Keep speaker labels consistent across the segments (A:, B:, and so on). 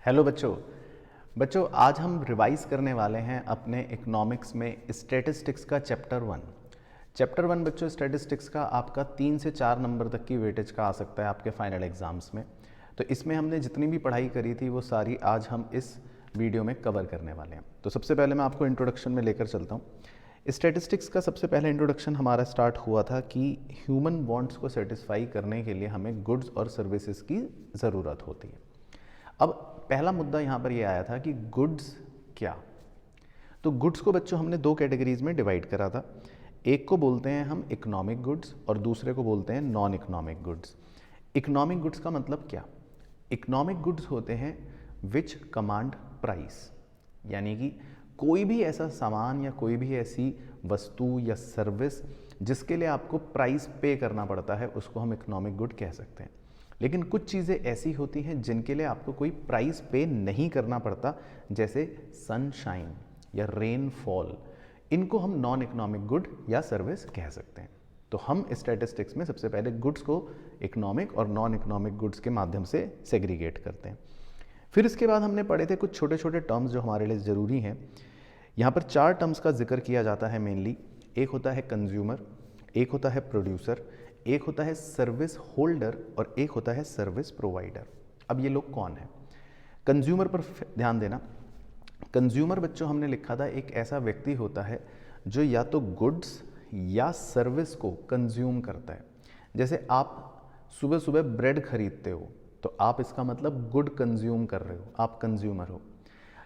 A: Hello बच्चों। बच्चों आज हम रिवाइज करने वाले हैं अपने इकोनॉमिक्स में स्टैटिस्टिक्स का चैप्टर 1 बच्चों स्टैटिस्टिक्स का आपका 3 से 4 नंबर तक की वेटेज का आ सकता है आपके फाइनल एग्जाम्स में। तो इसमें हमने जितनी भी पढ़ाई करी थी वो सारी आज हम इस वीडियो में कवर करने वाले हैं। तो सबसे पहले मैं आपको इंट्रोडक्शन में लेकर चलता हूँ। स्टैटिस्टिक्स का सबसे पहले इंट्रोडक्शन हमारा स्टार्ट हुआ था कि ह्यूमन वांट्स को सेटिस्फाई करने के लिए हमें गुड्स और सर्विसेज की ज़रूरत होती है। अब पहला मुद्दा यहाँ पर ये आया था कि गुड्स क्या। तो गुड्स को बच्चों हमने दो कैटेगरीज में डिवाइड करा था। एक को बोलते हैं हम इकोनॉमिक गुड्स और दूसरे को बोलते हैं non economic goods. Economic goods का मतलब क्या? इकोनॉमिक गुड्स होते हैं विच कमांड प्राइस, यानी कि कोई भी ऐसा सामान या कोई भी ऐसी वस्तु या सर्विस जिसके लिए आपको प्राइस पे करना पड़ता है उसको हम इकोनॉमिक गुड कह सकते हैं। लेकिन कुछ चीज़ें ऐसी होती हैं जिनके लिए आपको कोई प्राइस पे नहीं करना पड़ता, जैसे सनशाइन या रेनफॉल, इनको हम नॉन इकोनॉमिक गुड या सर्विस कह सकते हैं। तो हम स्टैटिस्टिक्स में सबसे पहले गुड्स को इकोनॉमिक और नॉन इकोनॉमिक गुड्स के माध्यम से सेग्रीगेट करते हैं। फिर इसके बाद हमने पढ़े थे कुछ छोटे छोटे टर्म्स जो हमारे लिए ज़रूरी हैं। यहाँ पर 4 टर्म्स का जिक्र किया जाता है मेनली। एक होता है कंज्यूमर, एक होता है प्रोड्यूसर, एक होता है सर्विस होल्डर और एक होता है सर्विस प्रोवाइडर। अब ये लोग कौन है? कंज्यूमर पर ध्यान देना। कंज्यूमर बच्चों हमने लिखा था एक ऐसा व्यक्ति होता है जो या तो गुड्स या सर्विस को कंज्यूम करता है। जैसे आप सुबह सुबह ब्रेड खरीदते हो तो आप इसका मतलब गुड कंज्यूम कर रहे हो, आप कंज्यूमर हो।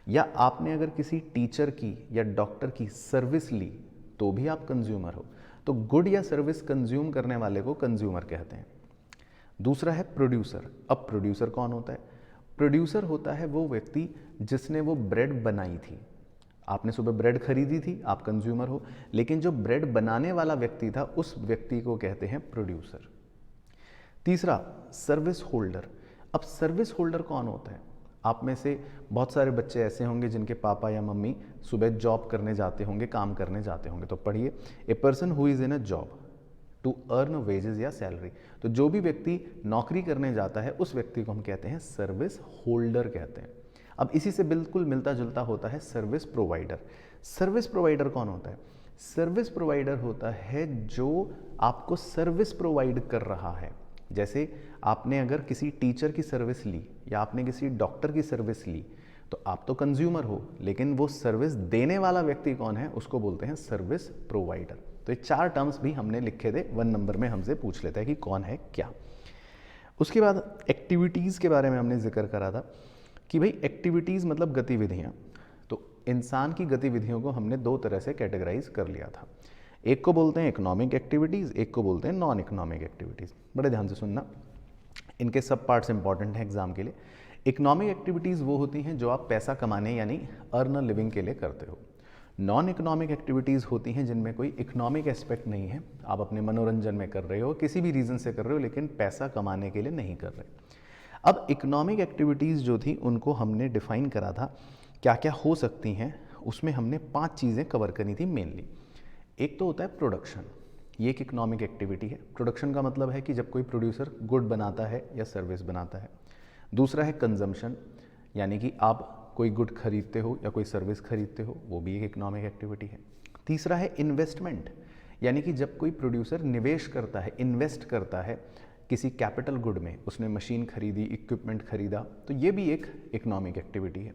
A: या आपने अगर किसी टीचर की या डॉक्टर की सर्विस ली तो भी आप कंज्यूमर हो। तो गुड या सर्विस कंज्यूम करने वाले को कंज्यूमर कहते हैं। दूसरा है प्रोड्यूसर। अब प्रोड्यूसर कौन होता है? प्रोड्यूसर होता है वो व्यक्ति जिसने वो ब्रेड बनाई थी। आपने सुबह ब्रेड खरीदी थी, आप कंज्यूमर हो, लेकिन जो ब्रेड बनाने वाला व्यक्ति था उस व्यक्ति को कहते हैं प्रोड्यूसर। तीसरा सर्विस होल्डर। अब सर्विस होल्डर कौन होता है? आप में से बहुत सारे बच्चे ऐसे होंगे जिनके पापा या मम्मी सुबह जॉब करने जाते होंगे, काम करने जाते होंगे। तो पढ़िए, a person who is in a job to earn wages या सैलरी। तो जो भी व्यक्ति नौकरी करने जाता है उस व्यक्ति को हम कहते हैं सर्विस होल्डर कहते हैं। अब इसी से बिल्कुल मिलता जुलता होता है सर्विस प्रोवाइडर। सर्विस प्रोवाइडर कौन होता है? सर्विस प्रोवाइडर होता है जो आपको सर्विस प्रोवाइड कर रहा है। जैसे आपने अगर किसी टीचर की सर्विस ली या आपने किसी डॉक्टर की सर्विस ली तो आप तो कंज्यूमर हो, लेकिन वो सर्विस देने वाला व्यक्ति कौन है उसको बोलते हैं सर्विस प्रोवाइडर। तो ये 4 टर्म्स भी हमने लिखे थे, 1 नंबर में हमसे पूछ लेता है कि कौन है क्या। उसके बाद एक्टिविटीज़ के बारे में हमने जिक्र करा था कि भाई एक्टिविटीज़ मतलब गतिविधियाँ। तो इंसान की गतिविधियों को हमने 2 तरह से कैटेगराइज कर लिया था। एक को बोलते हैं इकोनॉमिक एक्टिविटीज़, एक को बोलते हैं नॉन इकोनॉमिक एक्टिविटीज़। बड़े ध्यान से सुनना, इनके सब पार्ट्स इंपॉर्टेंट हैं एग्जाम के लिए। इकोनॉमिक एक्टिविटीज़ वो होती हैं जो आप पैसा कमाने यानी अर्न अ लिविंग के लिए करते हो। नॉन इकोनॉमिक एक्टिविटीज़ होती हैं जिनमें कोई इकोनॉमिक एस्पेक्ट नहीं है, आप अपने मनोरंजन में कर रहे हो, किसी भी रीज़न से कर रहे हो, लेकिन पैसा कमाने के लिए नहीं कर रहे। अब इकोनॉमिक एक्टिविटीज़ जो थी उनको हमने डिफाइन करा था क्या क्या हो सकती हैं। उसमें हमने 5 चीज़ें कवर करी थी मेनली। एक तो होता है प्रोडक्शन, ये एक इकोनॉमिक एक्टिविटी है। प्रोडक्शन का मतलब है कि जब कोई प्रोड्यूसर गुड बनाता है या सर्विस बनाता है। दूसरा है कंजम्पशन, यानी कि आप कोई गुड खरीदते हो या कोई सर्विस खरीदते हो, वो भी एक इकोनॉमिक एक्टिविटी है। तीसरा है इन्वेस्टमेंट, यानी कि जब कोई प्रोड्यूसर निवेश करता है, इन्वेस्ट करता है किसी कैपिटल गुड में, उसने मशीन खरीदी, इक्विपमेंट खरीदा, तो ये भी एक इकोनॉमिक एक्टिविटी है।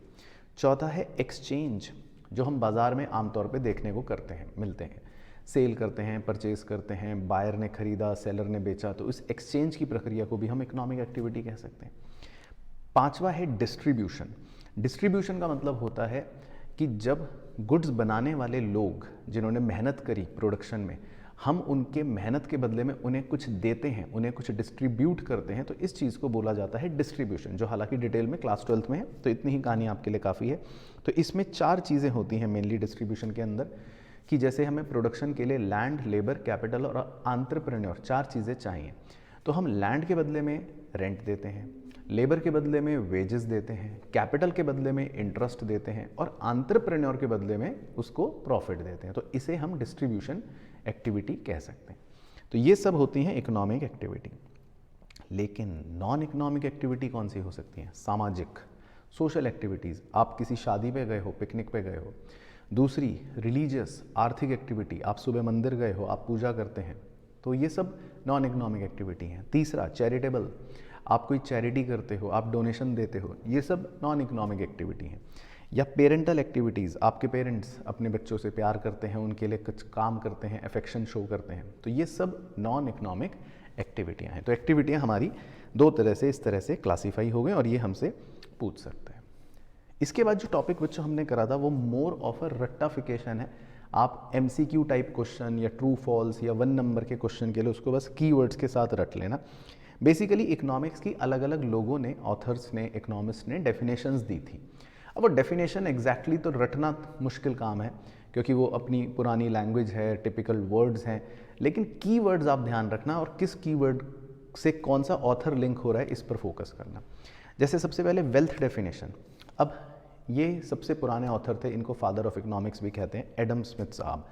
A: चौथा है एक्सचेंज, जो हम बाज़ार में आमतौर पे देखने को करते हैं, मिलते हैं, सेल करते हैं, परचेज करते हैं, बायर ने खरीदा, सेलर ने बेचा, तो इस एक्सचेंज की प्रक्रिया को भी हम इकोनॉमिक एक्टिविटी कह सकते हैं। पांचवा है डिस्ट्रीब्यूशन। डिस्ट्रीब्यूशन का मतलब होता है कि जब गुड्स बनाने वाले लोग जिन्होंने मेहनत करी प्रोडक्शन में, हम उनके मेहनत के बदले में उन्हें कुछ देते हैं, उन्हें कुछ डिस्ट्रीब्यूट करते हैं, तो इस चीज़ को बोला जाता है डिस्ट्रीब्यूशन, जो हालांकि डिटेल में क्लास 12th में है, तो इतनी ही कहानी आपके लिए काफ़ी है। तो इसमें 4 चीज़ें होती हैं मेनली डिस्ट्रीब्यूशन के अंदर, कि जैसे हमें प्रोडक्शन के लिए लैंड, लेबर, कैपिटल और एंटरप्रेन्योर 4 चीज़ें चाहिए। तो हम लैंड के बदले में रेंट देते हैं, लेबर के बदले में वेजेस देते हैं, कैपिटल के बदले में इंटरेस्ट देते हैं और एंटरप्रेन्योर के बदले में उसको प्रॉफिट देते हैं। तो इसे हम डिस्ट्रीब्यूशन एक्टिविटी कह सकते हैं। तो ये सब होती हैं इकोनॉमिक एक्टिविटी। लेकिन नॉन इकोनॉमिक एक्टिविटी कौन सी हो सकती है? सामाजिक। सोशल एक्टिविटीज़, आप किसी शादी पे गए हो, पिकनिक पे गए हो। दूसरी रिलीजियस आर्थिक एक्टिविटी, आप सुबह मंदिर गए हो, आप पूजा करते हैं, तो ये सब नॉन इकोनॉमिक एक्टिविटी हैं। तीसरा चैरिटेबल, आप कोई चैरिटी करते हो, आप डोनेशन देते हो, ये सब नॉन इकोनॉमिक एक्टिविटी हैं। या पेरेंटल एक्टिविटीज़, आपके पेरेंट्स अपने बच्चों से प्यार करते हैं, उनके लिए कुछ काम करते हैं, अफेक्शन शो करते हैं, तो ये सब नॉन इकोनॉमिक एक्टिविटियाँ हैं। तो एक्टिविटियाँ हमारी दो तरह से इस तरह से क्लासीफाई हो गई और ये हमसे पूछ सकते हैं। इसके बाद जो टॉपिक बच्चों हमने करा था वो मोर ऑफ अ रट्टाफिकेशन है। आप MCQ टाइप क्वेश्चन या ट्रू फॉल्स या 1 नंबर के क्वेश्चन के लिए उसको बस कीवर्ड्स के साथ रट लेना। बेसिकली इकोनॉमिक्स की अलग अलग लोगों ने, ऑथर्स ने, इकोनॉमिस्ट ने डेफिनेशंस दी थी। अब वो डेफिनेशन एग्जैक्टली तो रटना मुश्किल काम है क्योंकि वो अपनी पुरानी लैंग्वेज है, टिपिकल वर्ड्स हैं, लेकिन कीवर्ड्स आप ध्यान रखना और किस कीवर्ड से कौन सा ऑथर लिंक हो रहा है इस पर फोकस करना। जैसे सबसे पहले वेल्थ डेफिनेशन। अब ये सबसे पुराने ऑथर थे, इनको फादर ऑफ इकोनॉमिक्स भी कहते हैं, एडम स्मिथ साहब।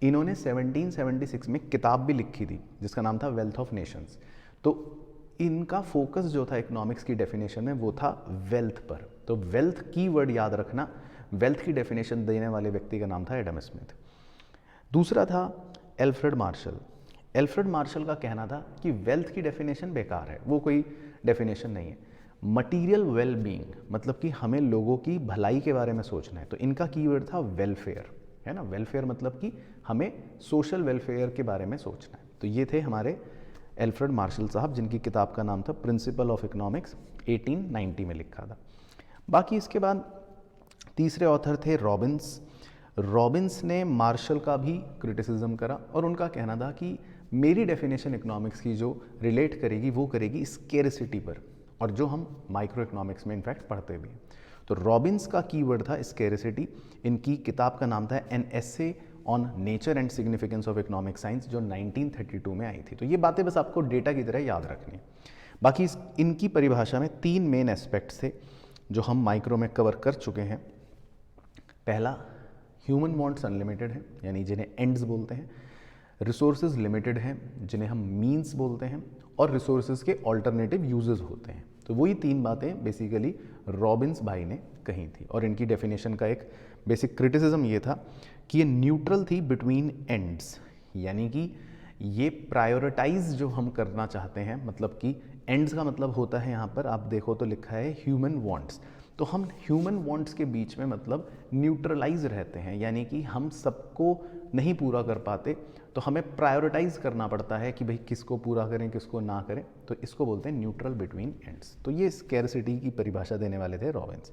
A: इन्होंने 1776 में किताब भी लिखी थी जिसका नाम था वेल्थ ऑफ नेशंस। तो इनका फोकस जो था इकोनॉमिक्स की डेफिनेशन में वो था वेल्थ पर। तो वेल्थ की वर्ड याद रखना, वेल्थ की डेफिनेशन देने वाले व्यक्ति का नाम था एडम स्मिथ। दूसरा था एल्फ्रेड मार्शल। एल्फ्रेड मार्शल का कहना था कि वेल्थ की डेफिनेशन बेकार है, वो कोई डेफिनेशन नहीं है। मटीरियल वेल बीइंग, मतलब कि हमें लोगों की भलाई के बारे में सोचना है, तो इनका कीवर्ड था वेलफेयर, है ना। वेलफेयर मतलब कि हमें सोशल वेलफेयर के बारे में सोचना है। तो ये थे हमारे एल्फ्रेड मार्शल साहब, जिनकी किताब का नाम था प्रिंसिपल ऑफ इकोनॉमिक्स, 1890 में लिखा था। बाकी इसके बाद तीसरे ऑथर थे रॉबिन्स। रॉबिन्स ने मार्शल का भी क्रिटिसिज्म करा और उनका कहना था कि मेरी डेफिनेशन इकोनॉमिक्स की जो रिलेट करेगी वो करेगी स्केर्सिटी पर, और जो हम माइक्रो इकोनॉमिक्स में इनफैक्ट पढ़ते भी हैं। तो रॉबिन्स का कीवर्ड था स्केर्सिटी। इनकी किताब का नाम था an essay on nature and significance of economic science, जो 1932 में आई थी। तो ये बातें बस आपको डेटा की तरह याद रखनी है। बाकी इनकी परिभाषा में 3 मेन एस्पेक्ट्स थे जो हम माइक्रो में कवर कर चुके हैं। पहला, ह्यूमन वांट्स अनलिमिटेड है, यानी जिन्हें एंड्स बोलते हैं। रिसोर्सेज लिमिटेड हैं, जिन्हें हम मीन्स बोलते हैं। और रिसोर्सेज के ऑल्टरनेटिव यूजेस होते हैं। तो वही 3 बातें बेसिकली रॉबिन्स भाई ने कही थी। और इनकी डेफिनेशन का एक बेसिक क्रिटिसिज्म ये था कि ये न्यूट्रल थी बिटवीन एंड्स, यानी कि ये प्रायोरिटाइज जो हम करना चाहते हैं, मतलब कि एंड्स का मतलब होता है, यहाँ पर आप देखो तो लिखा है ह्यूमन वांट्स, तो हम ह्यूमन वांट्स के बीच में मतलब न्यूट्रलाइज रहते हैं, यानी कि हम सबको नहीं पूरा कर पाते, तो हमें प्रायोरिटाइज करना पड़ता है कि भाई किसको पूरा करें किसको ना करें। तो इसको बोलते हैं न्यूट्रल बिटवीन एंड्स। तो ये स्कैरसिटी की परिभाषा देने वाले थे रॉबिन्स।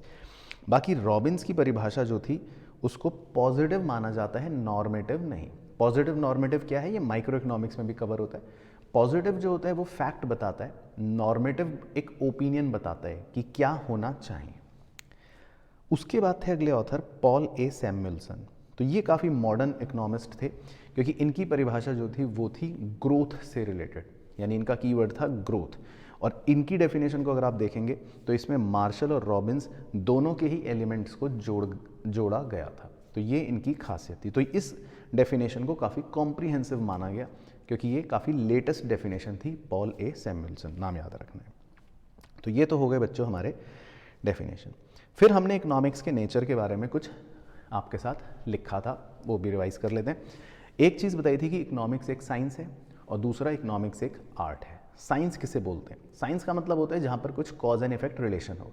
A: बाकी रॉबिन्स की परिभाषा जो थी उसको पॉजिटिव माना जाता है, नॉर्मेटिव नहीं। पॉजिटिव नॉर्मेटिव क्या है, ये माइक्रो इकोनॉमिक्स में भी कवर होता है। पॉजिटिव जो होता है वो फैक्ट बताता है, नॉर्मेटिव एक ओपिनियन बताता है कि क्या होना चाहिए। उसके बाद थे अगले ऑथर पॉल ए सैमुएल्सन। तो ये काफ़ी मॉडर्न इकोनॉमिस्ट थे क्योंकि इनकी परिभाषा जो थी वो थी ग्रोथ से रिलेटेड, यानी इनका कीवर्ड था ग्रोथ। और इनकी डेफिनेशन को अगर आप देखेंगे तो इसमें मार्शल और रॉबिन्स दोनों के ही एलिमेंट्स को जोड़ा गया था। तो ये इनकी खासियत थी। तो इस डेफिनेशन को काफ़ी कॉम्प्रिहेंसिव माना गया क्योंकि ये काफ़ी लेटेस्ट डेफिनेशन थी, पॉल ए सैमुएल्सन, नाम याद रखना है। तो ये तो हो गए बच्चों हमारे डेफिनेशन। फिर हमने इकोनॉमिक्स के नेचर के बारे में कुछ आपके साथ लिखा था, वो भी रिवाइज कर लेते हैं। एक चीज़ बताई थी कि इकोनॉमिक्स एक साइंस है और दूसरा इकोनॉमिक्स एक आर्ट है। साइंस किसे बोलते हैं? साइंस का मतलब होता है जहाँ पर कुछ कॉज एंड इफेक्ट रिलेशन हो।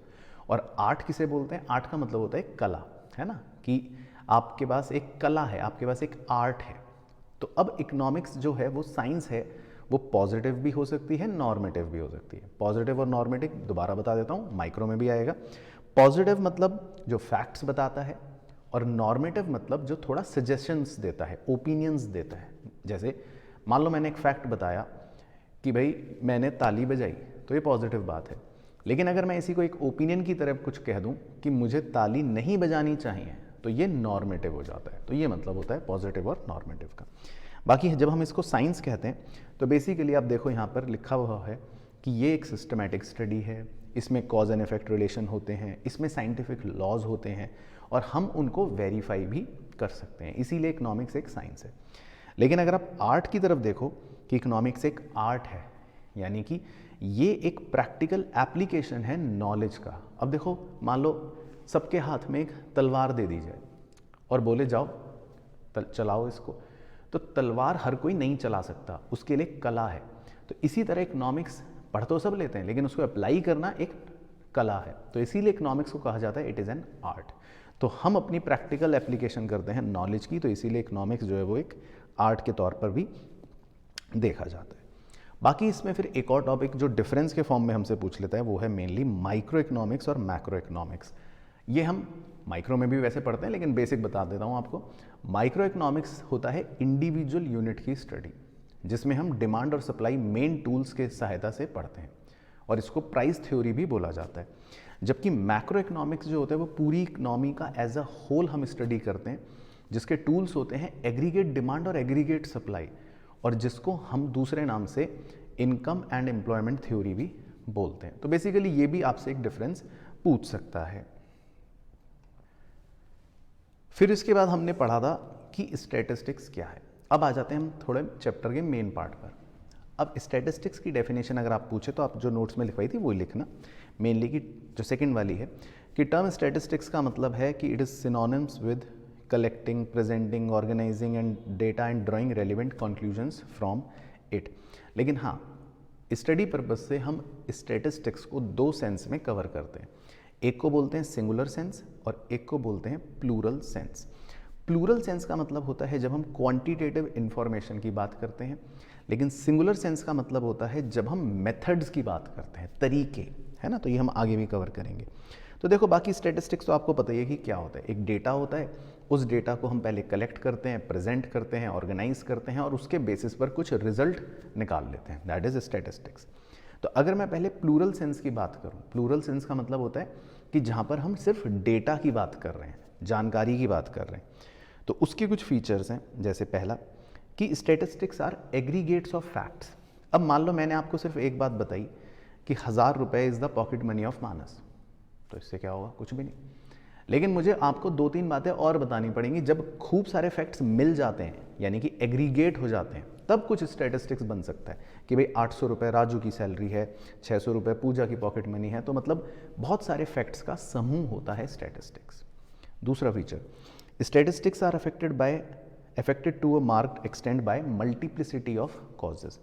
A: और आर्ट किसे बोलते हैं? आर्ट का मतलब होता है कला, है ना, कि आपके पास एक कला है, आपके पास एक आर्ट है। तो अब इकोनॉमिक्स जो है वो साइंस है, वो पॉजिटिव भी हो सकती है, नॉर्मेटिव भी हो सकती है। पॉजिटिव और नॉर्मेटिव दोबारा बता देता हूँ, माइक्रो में भी आएगा। पॉजिटिव मतलब जो फैक्ट्स बताता है, और नॉर्मेटिव मतलब जो थोड़ा सजेशंस देता है, ओपिनियंस देता है। जैसे मान लो मैंने एक फैक्ट बताया कि भाई मैंने ताली बजाई, तो ये पॉजिटिव बात है। लेकिन अगर मैं इसी को एक ओपिनियन की तरफ कुछ कह दूं कि मुझे ताली नहीं बजानी चाहिए, तो ये नॉर्मेटिव हो जाता है। तो ये मतलब होता है पॉजिटिव और नॉर्मेटिव का। बाकी जब हम इसको साइंस कहते हैं तो बेसिकली आप देखो यहाँ पर लिखा हुआ है कि ये एक सिस्टमैटिक स्टडी है, इसमें कॉज एंड इफेक्ट रिलेशन होते हैं, इसमें साइंटिफिक लॉज होते हैं और हम उनको वेरीफाई भी कर सकते हैं, इसीलिए इकोनॉमिक्स एक साइंस है। लेकिन अगर आप आर्ट की तरफ देखो कि इकोनॉमिक्स एक आर्ट है, यानी कि ये एक प्रैक्टिकल एप्लीकेशन है नॉलेज का। अब देखो, मान लो सबके हाथ में एक तलवार दे दी जाए और बोले जाओ चलाओ इसको, तो तलवार हर कोई नहीं चला सकता, उसके लिए कला है। तो इसी तरह इकोनॉमिक्स पढ़ तो सब लेते हैं, लेकिन उसको अप्लाई करना एक कला है। तो इसीलिए इकोनॉमिक्स को कहा जाता है इट इज़ एन आर्ट। तो हम अपनी प्रैक्टिकल एप्लीकेशन करते हैं नॉलेज की, तो इसीलिए इकोनॉमिक्स जो है वो एक आर्ट के तौर पर भी देखा जाता है। बाकी इसमें फिर एक और टॉपिक जो डिफरेंस के फॉर्म में हमसे पूछ लेता है वो है मेनली माइक्रो इकोनॉमिक्स और मैक्रो इकोनॉमिक्स। ये हम माइक्रो में भी वैसे पढ़ते हैं, लेकिन बेसिक बता देता हूँ आपको। माइक्रो इकोनॉमिक्स होता है इंडिविजुअल यूनिट की स्टडी, जिसमें हम डिमांड और सप्लाई मेन टूल्स के सहायता से पढ़ते हैं, और इसको प्राइस थ्योरी भी बोला जाता है। जबकि मैक्रो इकोनॉमिक्स जो होता है वो पूरी इकोनॉमी का एज अ होल हम स्टडी करते हैं, जिसके टूल्स होते हैं एग्रीगेट डिमांड और एग्रीगेट सप्लाई, और जिसको हम दूसरे नाम से इनकम एंड एम्प्लॉयमेंट थ्योरी भी बोलते हैं। तो बेसिकली ये भी आपसे एक डिफरेंस पूछ सकता है। फिर इसके बाद हमने पढ़ा था कि स्टैटिस्टिक्स क्या है। अब आ जाते हैं हम थोड़े चैप्टर के मेन पार्ट पर। अब स्टैटिस्टिक्स की डेफिनेशन अगर आप पूछे तो आप जो नोट्स में लिखवाई थी वही लिखना, मेनली कि जो सेकंड वाली है कि टर्म स्टैटिस्टिक्स का मतलब है कि it is synonyms with collecting, presenting, organising and data and drawing relevant conclusions from it. लेकिन हाँ, स्टडी पर्पज से हम स्टैटिस्टिक्स को दो सेंस में कवर करते हैं। एक को बोलते हैं सिंगुलर सेंस और एक को बोलते हैं प्लूरल सेंस। प्लूरल सेंस का मतलब होता है जब हम क्वांटिटेटिव इंफॉर्मेशन की बात करते हैं, लेकिन सिंगुलर सेंस का मतलब होता है जब हम मेथड्स की बात करते हैं, तरीके, है ना। तो ये हम आगे भी कवर करेंगे। तो देखो, बाकी स्टैटिस्टिक्स तो आपको पता ही है कि क्या होता है। एक डेटा होता है, उस डेटा को हम पहले कलेक्ट करते हैं, प्रेजेंट करते हैं, ऑर्गेनाइज करते हैं और उसके बेसिस पर कुछ रिजल्ट निकाल लेते हैं, दैट इज स्टैटिस्टिक्स। तो अगर मैं पहले प्लूरल सेंस की बात करूं, प्लूरल सेंस का मतलब होता है कि जहां पर हम सिर्फ डेटा की बात कर रहे हैं, जानकारी की बात कर रहे हैं, तो उसके कुछ फीचर्स हैं। जैसे पहला कि statistics are aggregates of facts. अब मान लो मैंने आपको सिर्फ एक बात बताई कि 1000 रुपये is the pocket money of Manas, तो इससे क्या होगा, कुछ भी नहीं। लेकिन मुझे आपको 2-3 बातें और बतानी पड़ेंगी। जब खूब सारे फैक्ट्स मिल जाते हैं, यानी कि एग्रीगेट हो जाते हैं, तब कुछ स्टैटिस्टिक्स बन सकता है कि भाई 800 रुपये राजू की सैलरी है, 600 रुपये पूजा की पॉकेट मनी है। तो मतलब बहुत सारे फैक्ट्स का समूह होता है स्टैटिस्टिक्स। दूसरा feature, statistics are affected to a marked extent by multiplicity of causes.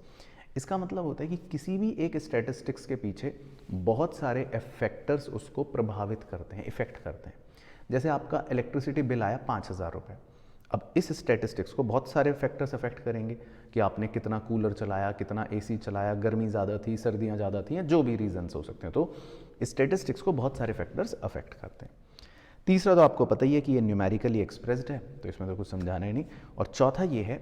A: इसका मतलब होता है कि किसी भी एक स्टैटिस्टिक्स के पीछे बहुत सारे फैक्टर्स उसको प्रभावित करते हैं, इफेक्ट करते हैं। जैसे आपका इलेक्ट्रिसिटी बिल आया 5000 रुपये। अब इस स्टैटिस्टिक्स को बहुत सारे फैक्टर्स अफेक्ट करेंगे कि आपने कितना कूलर चलाया, कितना एसी चलाया, गर्मी ज़्यादा थी, सर्दियाँ ज़्यादा थी, या जो भी रीजंस हो सकते हैं। तो स्टैटिस्टिक्स को बहुत सारे फैक्टर्स अफेक्ट करते हैं। तीसरा तो आपको पता ही है कि ये न्यूमेरिकली एक्सप्रेस्ड है, तो इसमें तो कुछ समझाना ही नहीं। और चौथा ये है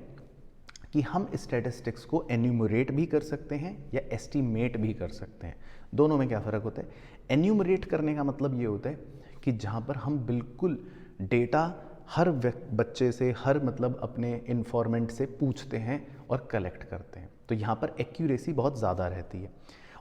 A: कि हम स्टैटिस्टिक्स को एन्यूमरेट भी कर सकते हैं या एस्टीमेट भी कर सकते हैं। दोनों में क्या फ़र्क होता है? एन्यूमरेट करने का मतलब ये होता है कि जहाँ पर हम बिल्कुल डेटा हर बच्चे से, हर मतलब अपने इन्फॉर्मेंट से पूछते हैं और कलेक्ट करते हैं, तो यहाँ पर एक्यूरेसी बहुत ज़्यादा रहती है।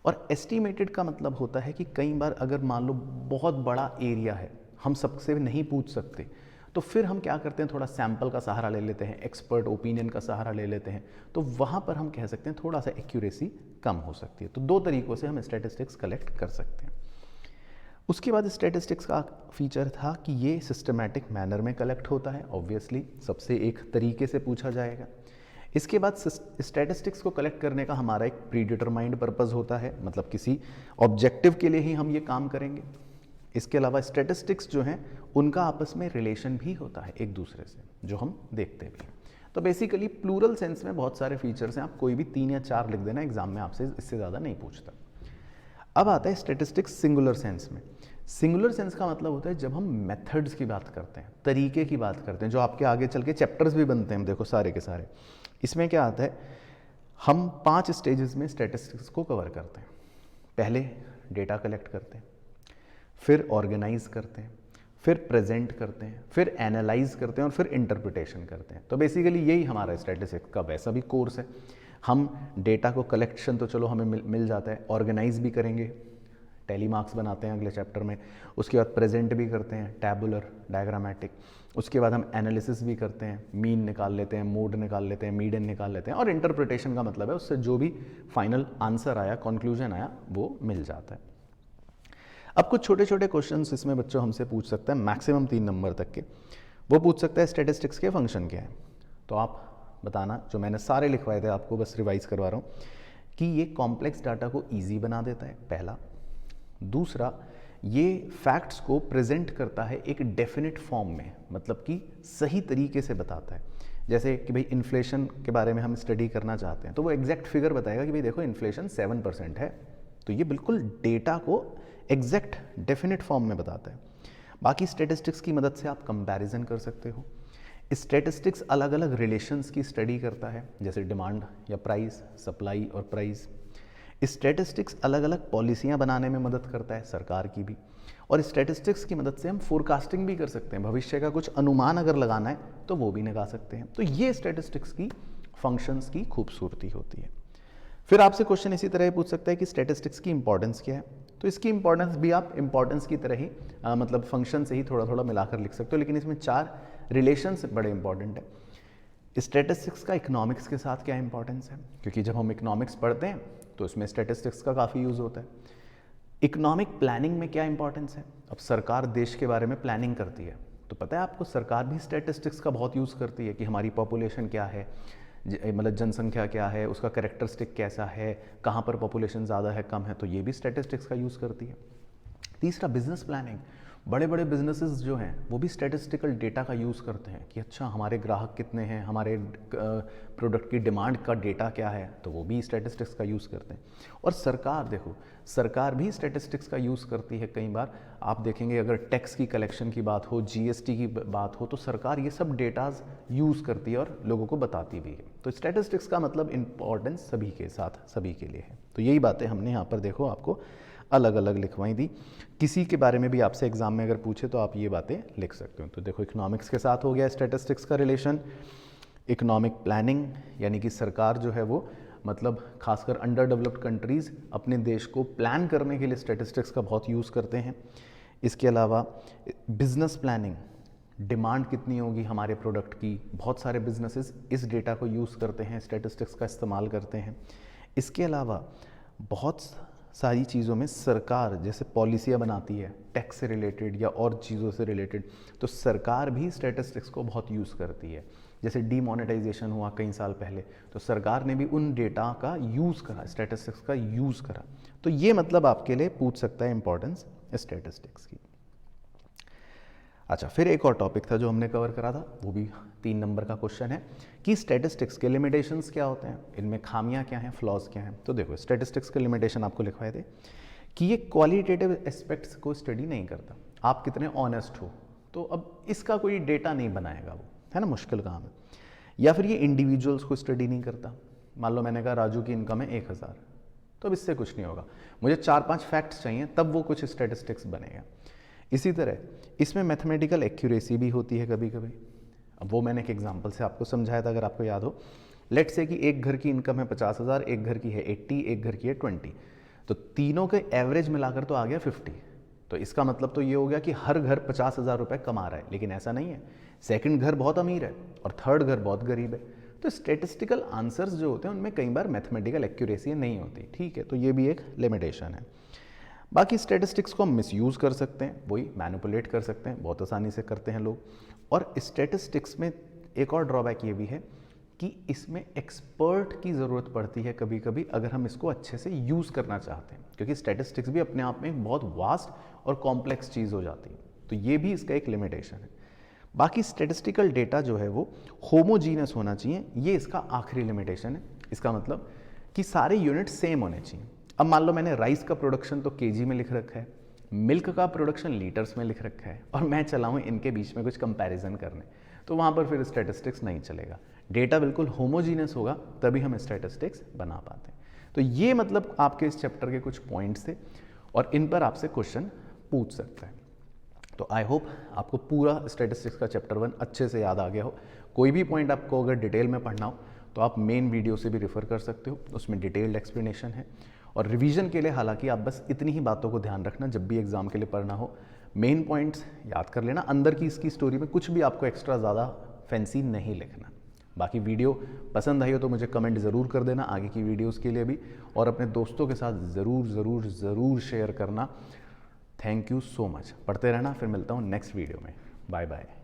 A: और एस्टीमेटेड का मतलब होता है कि कई बार अगर मान लो बहुत बड़ा एरिया है, हम सबसे नहीं पूछ सकते, तो फिर हम क्या करते हैं, थोड़ा सैंपल का सहारा ले लेते हैं, एक्सपर्ट ओपिनियन का सहारा ले लेते हैं। तो वहाँ पर हम कह सकते हैं थोड़ा सा एक्यूरेसी कम हो सकती है। तो दो तरीक़ों से हम स्टैटिस्टिक्स कलेक्ट कर सकते हैं। उसके बाद स्टैटिस्टिक्स का फीचर था कि ये सिस्टमैटिक मैनर में कलेक्ट होता है, ऑब्वियसली सबसे एक तरीके से पूछा जाएगा। इसके बाद स्टैटिस्टिक्स को कलेक्ट करने का हमारा एक प्री डिटरमाइंड पर्पज़ होता है, मतलब किसी ऑब्जेक्टिव के लिए ही हम ये काम करेंगे। इसके अलावा स्टैटिस्टिक्स जो हैं उनका आपस में रिलेशन भी होता है एक दूसरे से, जो हम देखते भी हैं। तो बेसिकली प्लूरल सेंस में बहुत सारे फीचर्स हैं, आप कोई भी 3 या 4 लिख देना, एग्जाम में आपसे इससे ज़्यादा नहीं पूछता। अब आता है स्टैटिस्टिक्स सिंगुलर सेंस में। सिंगुलर सेंस का मतलब होता है जब हम मेथड्स की बात करते हैं, तरीके की बात करते हैं, जो आपके आगे चल के चैप्टर्स भी बनते हैं, देखो सारे के सारे। इसमें क्या आता है, हम 5 स्टेजेस में स्टैटिस्टिक्स को कवर करते हैं। पहले डेटा कलेक्ट करते हैं, फिर ऑर्गेनाइज करते हैं, फिर प्रेजेंट करते हैं, फिर एनालाइज करते हैं और फिर इंटरप्रिटेशन करते हैं। तो बेसिकली यही हमारा स्टैटिस्टिक्स का वैसा भी कोर्स है। हम डेटा को कलेक्शन तो चलो हमें मिल जाता है, ऑर्गेनाइज भी करेंगे, टैली मार्क्स बनाते हैं अगले चैप्टर में। उसके बाद प्रेजेंट भी करते हैं, टैबुलर, डायग्रामेटिक। उसके बाद हम एनालिसिस भी करते हैं, मीन निकाल लेते हैं, मोड निकाल लेते हैं, मीडियन निकाल लेते हैं, और इंटरप्रिटेशन का मतलब है उससे जो भी फाइनल आंसर आया, कंक्लूजन आया, वो मिल जाता है। अब कुछ छोटे छोटे क्वेश्चंस इसमें बच्चों हमसे पूछ सकते हैं, मैक्सिमम 3 नंबर तक के। वो पूछ सकता है स्टैटिस्टिक्स के फंक्शन क्या है। तो आप बताना, जो मैंने सारे लिखवाए थे आपको बस रिवाइज करवा रहा हूँ, कि ये कॉम्प्लेक्स डाटा को ईजी बना देता है, पहला। दूसरा, ये फैक्ट्स को प्रेजेंट करता है एक डेफिनेट फॉर्म में, मतलब कि सही तरीके से बताता है। जैसे कि भाई इन्फ्लेशन के बारे में हम स्टडी करना चाहते हैं, तो वो एग्जैक्ट फिगर बताएगा कि भाई देखो इन्फ्लेशन 7% है। तो ये बिल्कुल डेटा को एग्जैक्ट डेफिनेट फॉर्म में बताता है। बाकी स्टैटिस्टिक्स की मदद से आप कंपैरिजन कर सकते हो। स्टैटिस्टिक्स अलग अलग रिलेशंस की स्टडी करता है, जैसे डिमांड या प्राइस, सप्लाई और प्राइस। स्टैटिस्टिक्स अलग अलग पॉलिसियां बनाने में मदद करता है, सरकार की भी। और स्टैटिस्टिक्स की मदद से हम फोरकास्टिंग भी कर सकते हैं, भविष्य का कुछ अनुमान अगर लगाना है तो वो भी लगा सकते हैं। तो ये स्टैटिस्टिक्स की फंक्शंस की खूबसूरती होती है। फिर आपसे क्वेश्चन इसी तरह पूछ सकता है कि स्टैटिस्टिक्स की इंपॉर्टेंस क्या है। तो इसकी इंपॉर्टेंस भी आप इंपॉर्टेंस की तरह ही मतलब फंक्शन से ही थोड़ा थोड़ा मिलाकर लिख सकते हो, लेकिन इसमें 4 रिलेशंस बड़े इंपॉर्टेंट है। स्टैटिस्टिक्स का इकोनॉमिक्स के साथ क्या इंपॉर्टेंस है, क्योंकि जब हम इकोनॉमिक्स पढ़ते हैं तो इसमें स्टैटिस्टिक्स का काफ़ी यूज़ होता है। इकोनॉमिक प्लानिंग में क्या इंपॉर्टेंस है। अब सरकार देश के बारे में प्लानिंग करती है, तो पता है आपको सरकार भी स्टैटिस्टिक्स का बहुत यूज़ करती है कि हमारी पॉपुलेशन क्या है, मतलब जनसंख्या क्या है, उसका कैरेक्टरिस्टिक कैसा है, कहाँ पर पॉपुलेशन ज़्यादा है कम है, तो ये भी स्टैटिस्टिक्स का यूज़ करती है। तीसरा, बिजनेस प्लानिंग। बड़े बड़े बिजनेसेस जो हैं वो भी स्टैटिस्टिकल डेटा का यूज़ करते हैं कि अच्छा हमारे ग्राहक कितने हैं, हमारे प्रोडक्ट की डिमांड का डेटा क्या है, तो वो भी स्टैटिस्टिक्स का यूज़ करते हैं। और सरकार, देखो सरकार भी स्टैटिस्टिक्स का यूज़ करती है। कई बार आप देखेंगे अगर टैक्स की कलेक्शन की बात हो, जीएसटी की बात हो, तो सरकार ये सब डेटाज यूज़ करती है और लोगों को बताती भी है। तो स्टैटिस्टिक्स का मतलब इम्पॉर्टेंस सभी के साथ, सभी के लिए है। तो यही बातें हमने यहाँ पर देखो आपको अलग अलग लिखवाई दी। किसी के बारे में भी आपसे एग्जाम में अगर पूछे तो आप ये बातें लिख सकते हो। तो देखो इकोनॉमिक्स के साथ हो गया स्टैटिस्टिक्स का रिलेशन। इकोनॉमिक प्लानिंग, यानी कि सरकार जो है वो मतलब खासकर अंडर डेवलप्ड कंट्रीज़ अपने देश को प्लान करने के लिए स्टैटिस्टिक्स का बहुत यूज़ करते हैं। इसके अलावा बिजनेस प्लानिंग, डिमांड कितनी होगी हमारे प्रोडक्ट की, बहुत सारे बिजनेसेस इस डेटा को यूज़ करते हैं, स्टैटिस्टिक्स का इस्तेमाल करते हैं। इसके अलावा बहुत सारी चीज़ों में सरकार जैसे पॉलिसियाँ बनाती है, टैक्स से रिलेटेड या और चीज़ों से रिलेटेड, तो सरकार भी स्टैटिस्टिक्स को बहुत यूज़ करती है। जैसे डीमोनेटाइजेशन हुआ कई साल पहले, तो सरकार ने भी उन डेटा का यूज़ करा, स्टैटिस्टिक्स का यूज़ करा। तो ये मतलब आपके लिए पूछ सकता है इंपॉर्टेंस स्टैटिस्टिक्स की। अच्छा, फिर एक और टॉपिक था जो हमने कवर करा था, वो भी 3 नंबर का क्वेश्चन है कि स्टैटिस्टिक्स के लिमिटेशंस क्या होते हैं, इनमें खामियां क्या हैं, फ्लॉज क्या हैं। तो देखो स्टैटिस्टिक्स के लिमिटेशन आपको लिखवाए थे कि ये क्वालिटेटिव एस्पेक्ट्स को स्टडी नहीं करता, आप कितने ऑनेस्ट हो, तो अब इसका कोई डेटा नहीं बनाएगा वो, है ना, मुश्किल काम है। या फिर ये इंडिविजुअल्स को स्टडी नहीं करता। मान लो मैंने कहा राजू की इनकम है 1000, तो अब इससे कुछ नहीं होगा, मुझे 4-5 फैक्ट्स चाहिए तब वो कुछ स्टैटिस्टिक्स बनेगा। इसी तरह इसमें मैथमेटिकल एक्यूरेसी भी होती है कभी कभी। अब वो मैंने एक एग्जांपल से आपको समझाया था, अगर आपको याद हो। लेट से कि एक घर की इनकम है 50,000, एक घर की है 80, एक घर की है 20, तो तीनों के एवरेज मिलाकर तो आ गया 50। तो इसका मतलब तो ये हो गया कि हर घर 50,000 रुपये कमा रहा है, लेकिन ऐसा नहीं है। सेकंड घर बहुत अमीर है और थर्ड घर बहुत गरीब है। तो स्टैटिस्टिकल आंसर्स जो होते हैं उनमें कई बार मैथमेटिकल एक्यूरेसी नहीं होती, ठीक है, तो ये भी एक लिमिटेशन है। बाकी स्टैटिस्टिक्स को हम मिसयूज़ कर सकते हैं, वही मैनिपुलेट कर सकते हैं, बहुत आसानी से करते हैं लोग। और स्टैटिस्टिक्स में एक और ड्रॉबैक ये भी है कि इसमें एक्सपर्ट की ज़रूरत पड़ती है कभी कभी, अगर हम इसको अच्छे से यूज़ करना चाहते हैं, क्योंकि स्टैटिस्टिक्स भी अपने आप में एक बहुत वास्ट और कॉम्प्लेक्स चीज़ हो जाती है। तो ये भी इसका एक लिमिटेशन है। बाकी स्टैटिस्टिकल डेटा जो है वो होमोजीनस होना चाहिए, ये इसका आखिरी लिमिटेशन है। इसका मतलब कि सारे यूनिट सेम होने चाहिए। अब मान लो मैंने राइस का प्रोडक्शन तो केजी में लिख रखा है, मिल्क का प्रोडक्शन लीटर्स में लिख रखा है, और मैं चला हूँ इनके बीच में कुछ कंपैरिजन करने, तो वहाँ पर फिर स्टैटिस्टिक्स नहीं चलेगा। डेटा बिल्कुल होमोजीनस होगा तभी हम स्टैटिस्टिक्स बना पाते हैं। तो ये मतलब आपके इस चैप्टर के कुछ पॉइंट्स थे और इन पर आपसे क्वेश्चन पूछ सकता है। तो आई होप आपको पूरा स्टैटिस्टिक्स का चैप्टर 1 अच्छे से याद आ गया हो। कोई भी पॉइंट आपको अगर डिटेल में पढ़ना हो तो आप मेन वीडियो से भी रेफ़र कर सकते हो, उसमें डिटेल्ड एक्सप्लेनेशन है। और रिवीजन के लिए हालांकि आप बस इतनी ही बातों को ध्यान रखना, जब भी एग्जाम के लिए पढ़ना हो मेन पॉइंट्स याद कर लेना, अंदर की इसकी स्टोरी में कुछ भी आपको एक्स्ट्रा ज़्यादा फैंसी नहीं लिखना। बाकी वीडियो पसंद आई हो तो मुझे कमेंट ज़रूर कर देना आगे की वीडियोस के लिए भी, और अपने दोस्तों के साथ ज़रूर ज़रूर ज़रूर शेयर करना। Thank you so much. पढ़ते रहना, फिर मिलता हूँ नेक्स्ट वीडियो में। Bye bye.